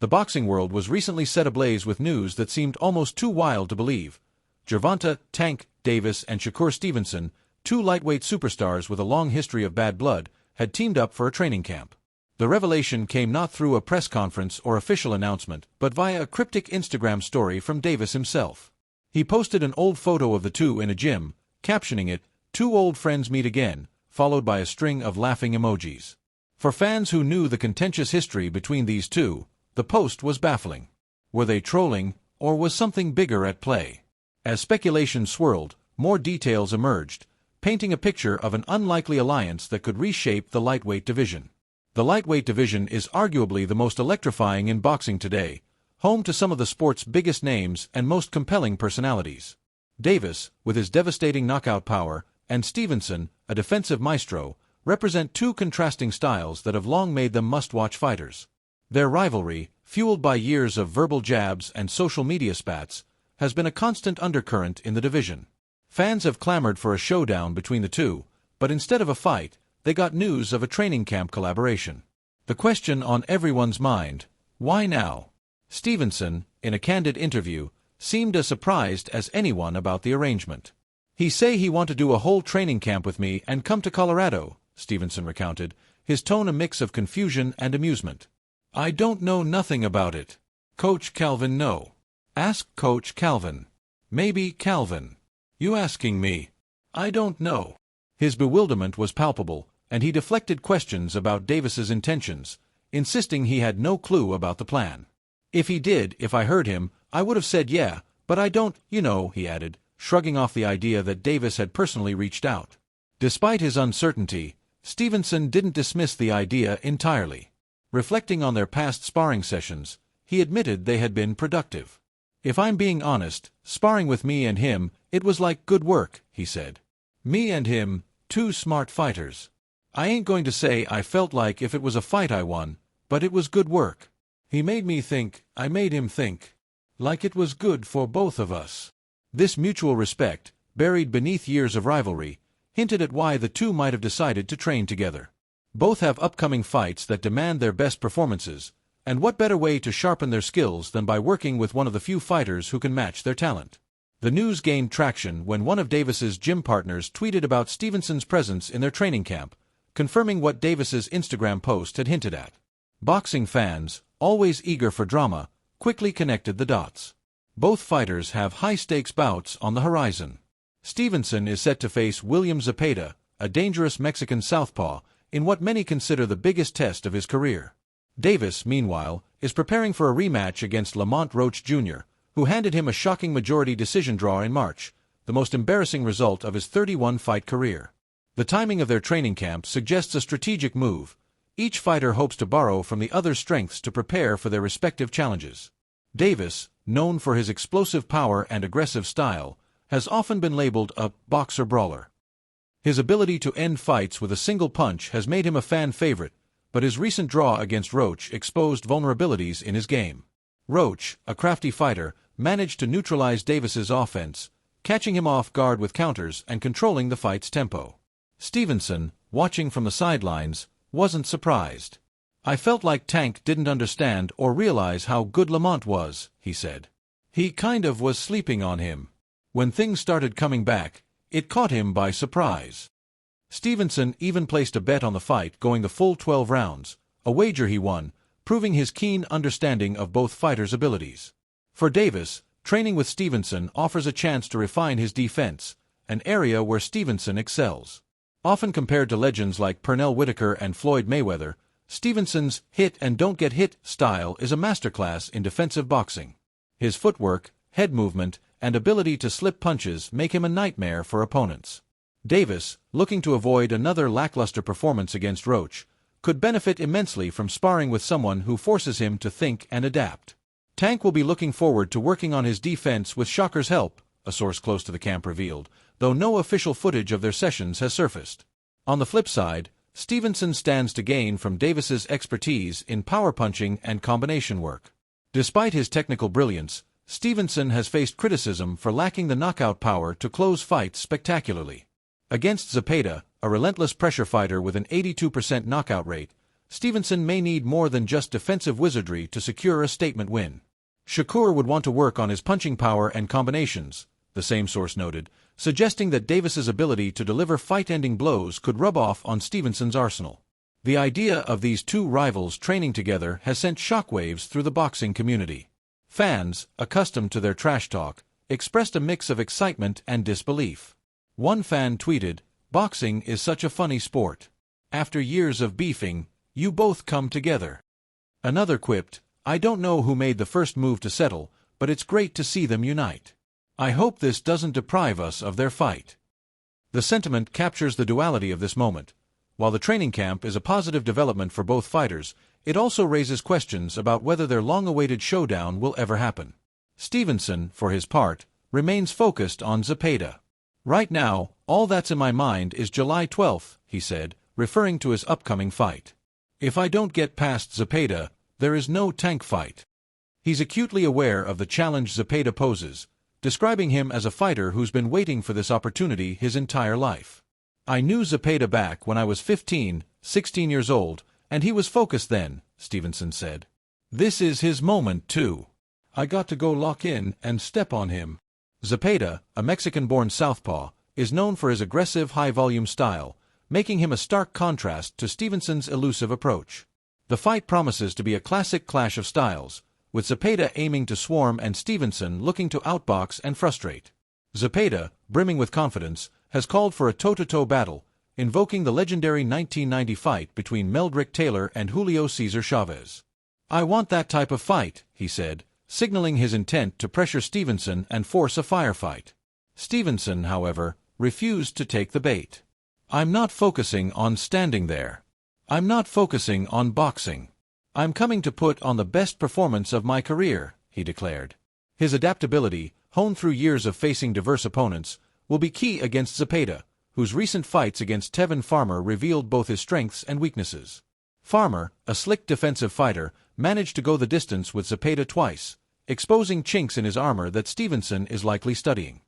The boxing world was recently set ablaze with news that seemed almost too wild to believe. Gervonta, Tank Davis, and Shakur Stevenson, two lightweight superstars with a long history of bad blood, had teamed up for a training camp. The revelation came not through a press conference or official announcement, but via a cryptic Instagram story from Davis himself. He posted an old photo of the two in a gym, captioning it, "Two old friends meet again," followed by a string of laughing emojis. For fans who knew the contentious history between these two, the post was baffling. Were they trolling, or was something bigger at play? As speculation swirled, more details emerged, painting a picture of an unlikely alliance that could reshape the lightweight division. The lightweight division is arguably the most electrifying in boxing today, home to some of the sport's biggest names and most compelling personalities. Davis, with his devastating knockout power, and Stevenson, a defensive maestro, represent two contrasting styles that have long made them must-watch fighters. Their rivalry, fueled by years of verbal jabs and social media spats, has been a constant undercurrent in the division. Fans have clamored for a showdown between the two, but instead of a fight, they got news of a training camp collaboration. The question on everyone's mind, why now? Stevenson, in a candid interview, seemed as surprised as anyone about the arrangement. "He say he want to do a whole training camp with me and come to Colorado," Stevenson recounted, his tone a mix of confusion and amusement. "I don't know nothing about it. Coach Calvin know. Ask Coach Calvin. Maybe Calvin. You asking me? I don't know." His bewilderment was palpable, and he deflected questions about Davis's intentions, insisting he had no clue about the plan. "If he did, if I heard him, I would have said yeah, but I don't, you know," he added, shrugging off the idea that Davis had personally reached out. Despite his uncertainty, Stevenson didn't dismiss the idea entirely. Reflecting on their past sparring sessions, he admitted they had been productive. "If I'm being honest, sparring with me and him, it was like good work," he said. "Me and him, two smart fighters. I ain't going to say I felt like if it was a fight I won, but it was good work. He made me think, I made him think. Like it was good for both of us." This mutual respect, buried beneath years of rivalry, hinted at why the two might have decided to train together. Both have upcoming fights that demand their best performances, and what better way to sharpen their skills than by working with one of the few fighters who can match their talent? The news gained traction when one of Davis's gym partners tweeted about Stevenson's presence in their training camp, confirming what Davis's Instagram post had hinted at. Boxing fans, always eager for drama, quickly connected the dots. Both fighters have high-stakes bouts on the horizon. Stevenson is set to face William Zepeda, a dangerous Mexican southpaw, in what many consider the biggest test of his career. Davis, meanwhile, is preparing for a rematch against Lamont Roach Jr., who handed him a shocking majority decision draw in March, the most embarrassing result of his 31-fight career. The timing of their training camp suggests a strategic move. Each fighter hopes to borrow from the other's strengths to prepare for their respective challenges. Davis, known for his explosive power and aggressive style, has often been labeled a boxer-brawler. His ability to end fights with a single punch has made him a fan favorite, but his recent draw against Roach exposed vulnerabilities in his game. Roach, a crafty fighter, managed to neutralize Davis's offense, catching him off guard with counters and controlling the fight's tempo. Stevenson, watching from the sidelines, wasn't surprised. "I felt like Tank didn't understand or realize how good Lamont was," he said. "He kind of was sleeping on him. When things started coming back, it caught him by surprise." Stevenson even placed a bet on the fight going the full 12 rounds, a wager he won, proving his keen understanding of both fighters' abilities. For Davis, training with Stevenson offers a chance to refine his defense, an area where Stevenson excels. Often compared to legends like Pernell Whitaker and Floyd Mayweather, Stevenson's hit-and-don't-get-hit style is a masterclass in defensive boxing. His footwork, head movement, and ability to slip punches make him a nightmare for opponents. Davis, looking to avoid another lackluster performance against Roach, could benefit immensely from sparring with someone who forces him to think and adapt. Tank will be looking forward to working on his defense with Shakur's help, a source close to the camp revealed, though no official footage of their sessions has surfaced. On the flip side, Stevenson stands to gain from Davis's expertise in power punching and combination work. Despite his technical brilliance, Stevenson has faced criticism for lacking the knockout power to close fights spectacularly. Against Zepeda, a relentless pressure fighter with an 82% knockout rate, Stevenson may need more than just defensive wizardry to secure a statement win. Shakur would want to work on his punching power and combinations, the same source noted, suggesting that Davis's ability to deliver fight-ending blows could rub off on Stevenson's arsenal. The idea of these two rivals training together has sent shockwaves through the boxing community. Fans, accustomed to their trash talk, expressed a mix of excitement and disbelief. One fan tweeted, "Boxing is such a funny sport. After years of beefing, you both come together." Another quipped, "I don't know who made the first move to settle, but it's great to see them unite. I hope this doesn't deprive us of their fight." The sentiment captures the duality of this moment. While the training camp is a positive development for both fighters, it also raises questions about whether their long-awaited showdown will ever happen. Stevenson, for his part, remains focused on Zepeda. "Right now, all that's in my mind is July 12th, he said, referring to his upcoming fight. "If I don't get past Zepeda, there is no Tank fight." He's acutely aware of the challenge Zepeda poses, describing him as a fighter who's been waiting for this opportunity his entire life. "I knew Zepeda back when I was 15, 16 years old, and he was focused then," Stevenson said. "This is his moment, too. I got to go lock in and step on him." Zepeda, a Mexican-born southpaw, is known for his aggressive high-volume style, making him a stark contrast to Stevenson's elusive approach. The fight promises to be a classic clash of styles, with Zepeda aiming to swarm and Stevenson looking to outbox and frustrate. Zepeda, brimming with confidence, has called for a toe-to-toe battle, invoking the legendary 1990 fight between Meldrick Taylor and Julio Cesar Chavez. "I want that type of fight," he said, signaling his intent to pressure Stevenson and force a firefight. Stevenson, however, refused to take the bait. "I'm not focusing on standing there. I'm not focusing on boxing. I'm coming to put on the best performance of my career," he declared. His adaptability, honed through years of facing diverse opponents, will be key against Zepeda, whose recent fights against Tevin Farmer revealed both his strengths and weaknesses. Farmer, a slick defensive fighter, managed to go the distance with Zepeda twice, exposing chinks in his armor that Stevenson is likely studying.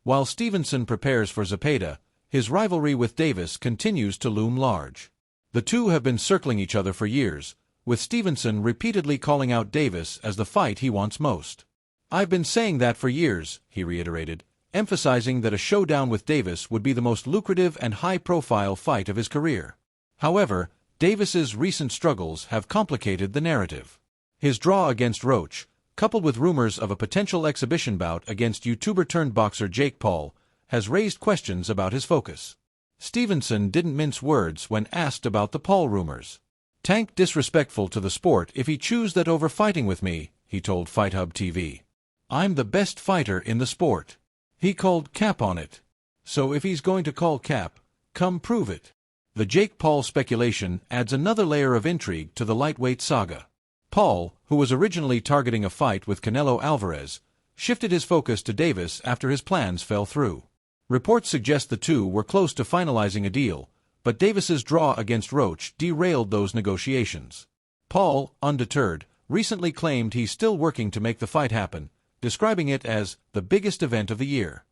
While Stevenson prepares for Zepeda, his rivalry with Davis continues to loom large. The two have been circling each other for years, with Stevenson repeatedly calling out Davis as the fight he wants most. "I've been saying that for years," he reiterated, emphasizing that a showdown with Davis would be the most lucrative and high-profile fight of his career. However, Davis's recent struggles have complicated the narrative. His draw against Roach, coupled with rumors of a potential exhibition bout against YouTuber-turned-boxer Jake Paul, has raised questions about his focus. Stevenson didn't mince words when asked about the Paul rumors. "Tank disrespectful to the sport if he choose that over fighting with me," he told FightHub TV. "I'm the best fighter in the sport. He called cap on it. So if he's going to call cap, come prove it." The Jake Paul speculation adds another layer of intrigue to the lightweight saga. Paul, who was originally targeting a fight with Canelo Alvarez, shifted his focus to Davis after his plans fell through. Reports suggest the two were close to finalizing a deal, but Davis's draw against Roach derailed those negotiations. Paul, undeterred, recently claimed he's still working to make the fight happen, describing it as the biggest event of the year.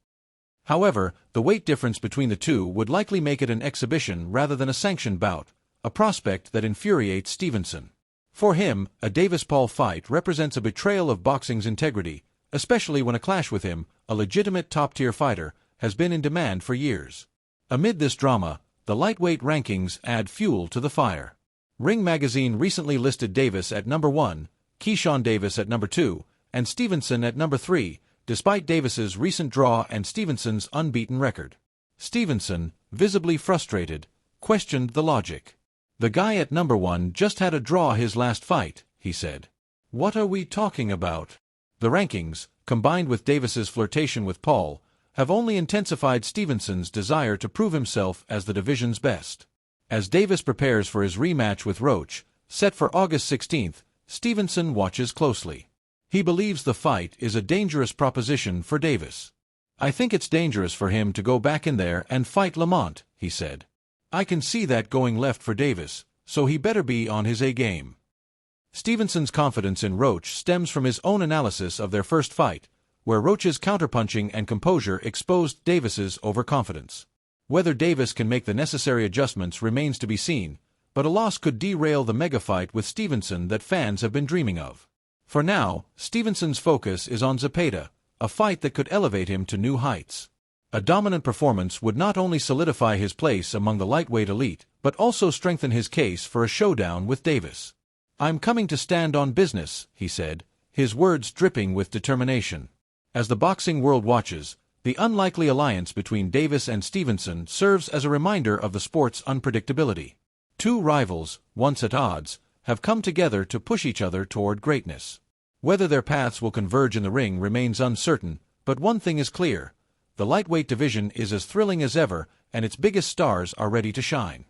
However, the weight difference between the two would likely make it an exhibition rather than a sanctioned bout, a prospect that infuriates Stevenson. For him, a Davis-Paul fight represents a betrayal of boxing's integrity, especially when a clash with him, a legitimate top-tier fighter, has been in demand for years. Amid this drama, the lightweight rankings add fuel to the fire. Ring magazine recently listed Davis at number 1, Keyshawn Davis at number 2, and Stevenson at number 3, despite Davis's recent draw and Stevenson's unbeaten record. Stevenson, visibly frustrated, questioned the logic. "The guy at number 1 just had a draw his last fight," he said. "What are we talking about?" The rankings, combined with Davis's flirtation with Paul, have only intensified Stevenson's desire to prove himself as the division's best. As Davis prepares for his rematch with Roach, set for August 16th, Stevenson watches closely. He believes the fight is a dangerous proposition for Davis. "I think it's dangerous for him to go back in there and fight Lamont," he said. "I can see that going left for Davis, so he better be on his A-game." Stevenson's confidence in Roach stems from his own analysis of their first fight, where Roach's counterpunching and composure exposed Davis's overconfidence. Whether Davis can make the necessary adjustments remains to be seen, but a loss could derail the mega fight with Stevenson that fans have been dreaming of. For now, Stevenson's focus is on Zepeda, a fight that could elevate him to new heights. A dominant performance would not only solidify his place among the lightweight elite, but also strengthen his case for a showdown with Davis. "I'm coming to stand on business," he said, his words dripping with determination. As the boxing world watches, the unlikely alliance between Davis and Stevenson serves as a reminder of the sport's unpredictability. Two rivals, once at odds, have come together to push each other toward greatness. Whether their paths will converge in the ring remains uncertain, but one thing is clear: the lightweight division is as thrilling as ever, and its biggest stars are ready to shine.